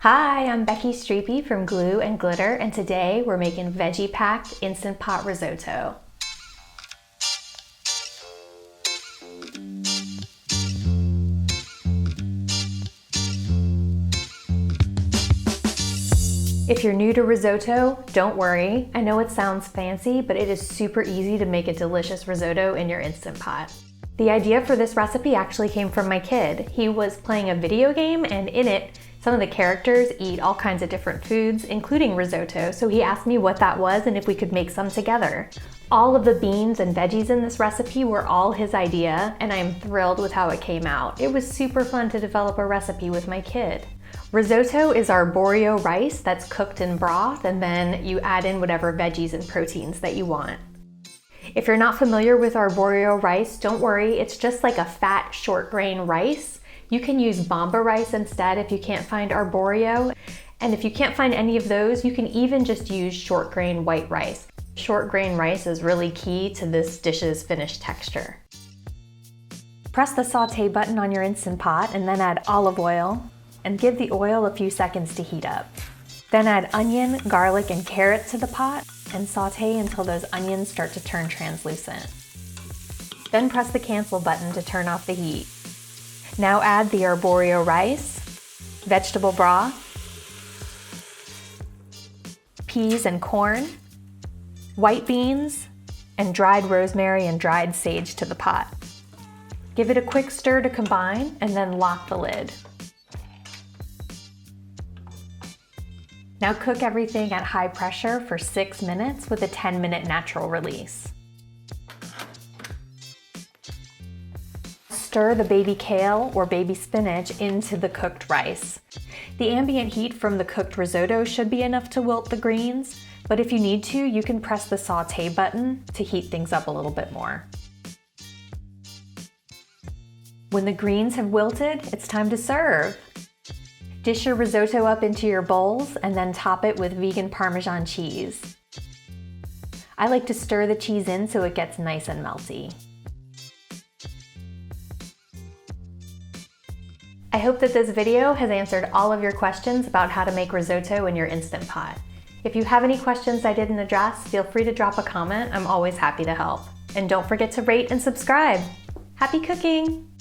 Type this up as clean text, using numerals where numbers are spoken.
Hi, I'm Becky Streepy from Glue and Glitter, and today we're making veggie-packed Instant Pot risotto. If you're new to risotto, don't worry. I know it sounds fancy, but it is super easy to make a delicious risotto in your Instant Pot. The idea for this recipe actually came from my kid. He was playing a video game, and in it, some of the characters eat all kinds of different foods, including risotto, so he asked me what that was and if we could make some together. All of the beans and veggies in this recipe were all his idea, and I am thrilled with how it came out. It was super fun to develop a recipe with my kid. Risotto is arborio rice that's cooked in broth, and then you add in whatever veggies and proteins that you want. If you're not familiar with arborio rice, don't worry, it's just like a fat short grain rice. You can use bamba rice instead if you can't find arborio. And if you can't find any of those, you can even just use short grain white rice. Short grain rice is really key to this dish's finished texture. Press the saute button on your Instant Pot and then add olive oil and give the oil a few seconds to heat up. Then add onion, garlic, and carrot to the pot and saute until those onions start to turn translucent. Then press the cancel button to turn off the heat. Now add the arborio rice, vegetable broth, peas and corn, white beans, and dried rosemary and dried sage to the pot. Give it a quick stir to combine and then lock the lid. Now cook everything at high pressure for 6 minutes with a 10-minute natural release. Stir the baby kale or baby spinach into the cooked rice. The ambient heat from the cooked risotto should be enough to wilt the greens, but if you need to, you can press the saute button to heat things up a little bit more. When the greens have wilted, it's time to serve. Dish your risotto up into your bowls and then top it with vegan Parmesan cheese. I like to stir the cheese in so it gets nice and melty. I hope that this video has answered all of your questions about how to make risotto in your Instant Pot. If you have any questions I didn't address, feel free to drop a comment. I'm always happy to help. And don't forget to rate and subscribe. Happy cooking!